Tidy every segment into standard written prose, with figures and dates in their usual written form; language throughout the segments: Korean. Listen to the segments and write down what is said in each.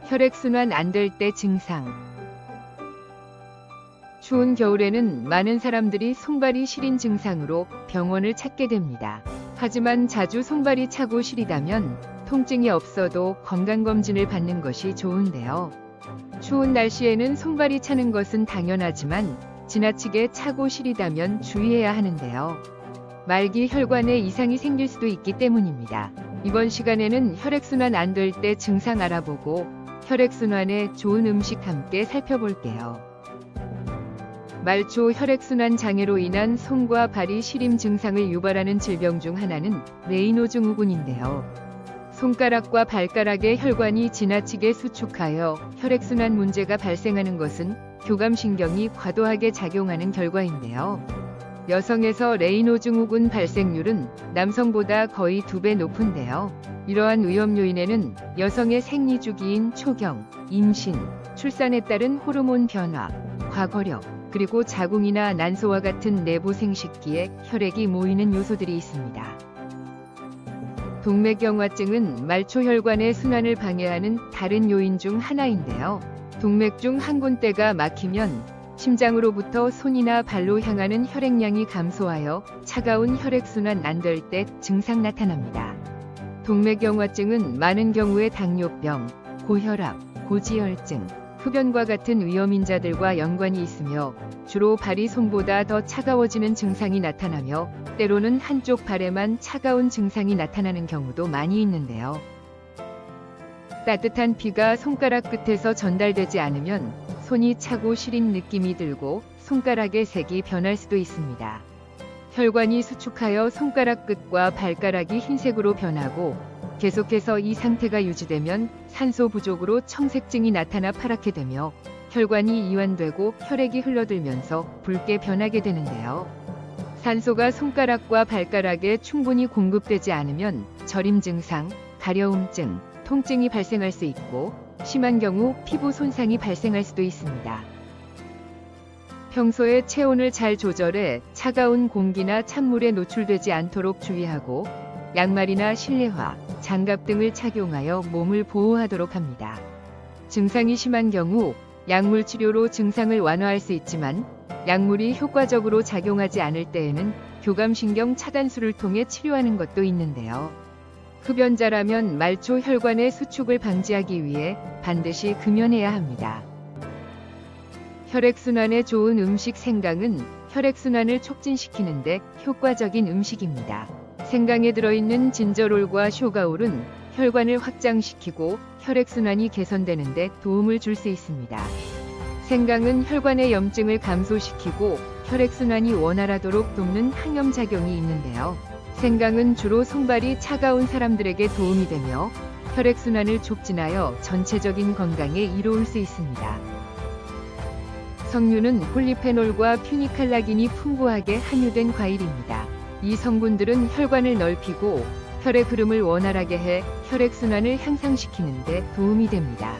혈액순환 안 될 때 증상. 추운 겨울에는 많은 사람들이 손발이 시린 증상으로 병원을 찾게 됩니다. 하지만 자주 손발이 차고 시리다면 통증이 없어도 건강검진을 받는 것이 좋은데요. 추운 날씨에는 손발이 차는 것은 당연하지만 지나치게 차고 시리다면 주의해야 하는데요. 말기 혈관에 이상이 생길 수도 있기 때문입니다. 이번 시간에는 혈액순환 안 될 때 증상 알아보고 혈액순환에 좋은 음식 함께 살펴볼게요. 말초 혈액순환 장애로 인한 손과 발이 시림 증상을 유발하는 질병 중 하나는 레이노 증후군인데요. 손가락과 발가락의 혈관이 지나치게 수축하여 혈액순환 문제가 발생하는 것은 교감신경이 과도하게 작용하는 결과인데요. 여성에서 레이노 증후군 발생률은 남성보다 거의 2배 높은데요. 이러한 위험 요인에는 여성의 생리주기인 초경, 임신, 출산에 따른 호르몬 변화, 과거력, 그리고 자궁이나 난소와 같은 내부 생식기에 혈액이 모이는 요소들이 있습니다. 동맥경화증은 말초 혈관의 순환을 방해하는 다른 요인 중 하나인데요. 동맥 중 한 군데가 막히면 심장으로부터 손이나 발로 향하는 혈액량이 감소하여 차가운 혈액순환 안 될 때 증상 나타납니다. 동맥경화증은 많은 경우에 당뇨병, 고혈압, 고지혈증, 흡연과 같은 위험인자들과 연관이 있으며 주로 발이 손보다 더 차가워지는 증상이 나타나며 때로는 한쪽 발에만 차가운 증상이 나타나는 경우도 많이 있는데요. 따뜻한 피가 손가락 끝에서 전달되지 않으면 손이 차고 시린 느낌이 들고 손가락의 색이 변할 수도 있습니다. 혈관이 수축하여 손가락 끝과 발가락이 흰색으로 변하고 계속해서 이 상태가 유지되면 산소 부족으로 청색증이 나타나 파랗게 되며 혈관이 이완되고 혈액이 흘러들면서 붉게 변하게 되는데요. 산소가 손가락과 발가락에 충분히 공급되지 않으면 저림 증상, 가려움증, 통증이 발생할 수 있고 심한 경우 피부 손상이 발생할 수도 있습니다. 평소에 체온을 잘 조절해 차가운 공기나 찬물에 노출되지 않도록 주의하고 양말이나 실내화, 장갑 등을 착용하여 몸을 보호하도록 합니다. 증상이 심한 경우 약물 치료로 증상을 완화할 수 있지만 약물이 효과적으로 작용하지 않을 때에는 교감신경 차단술을 통해 치료하는 것도 있는데요. 흡연자라면 말초 혈관의 수축을 방지하기 위해 반드시 금연해야 합니다. 혈액순환에 좋은 음식 생강은 혈액순환을 촉진시키는데 효과적인 음식입니다. 생강에 들어있는 진저롤과 쇼가올은 혈관을 확장시키고 혈액순환이 개선되는데 도움을 줄 수 있습니다. 생강은 혈관의 염증을 감소시키고 혈액순환이 원활하도록 돕는 항염작용이 있는데요. 생강은 주로 손발이 차가운 사람들에게 도움이 되며 혈액순환을 촉진하여 전체적인 건강에 이로울 수 있습니다. 석류는 폴리페놀과 퓨니칼라긴이 풍부하게 함유된 과일입니다. 이 성분들은 혈관을 넓히고 혈액 흐름을 원활하게 해 혈액순환을 향상시키는 데 도움이 됩니다.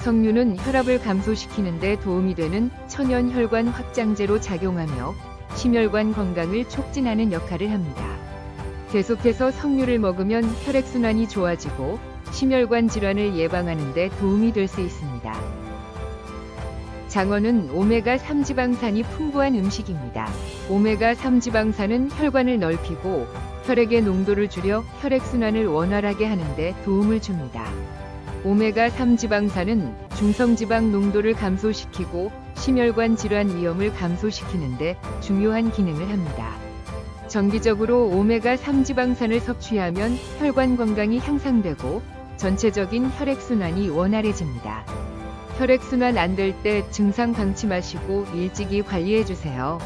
석류는 혈압을 감소시키는 데 도움이 되는 천연 혈관 확장제로 작용하며 심혈관 건강을 촉진하는 역할을 합니다. 계속해서 석류를 먹으면 혈액순환이 좋아지고 심혈관 질환을 예방하는 데 도움이 될 수 있습니다. 장어는 오메가3 지방산이 풍부한 음식입니다. 오메가3 지방산은 혈관을 넓히고 혈액의 농도를 줄여 혈액순환을 원활하게 하는 데 도움을 줍니다. 오메가3 지방산은 중성지방 농도를 감소시키고 심혈관 질환 위험을 감소시키는 데 중요한 기능을 합니다. 정기적으로 오메가3 지방산을 섭취하면 혈관 건강이 향상되고 전체적인 혈액순환이 원활해집니다. 혈액순환 안 될 때 증상 방치 마시고 일찍이 관리해주세요.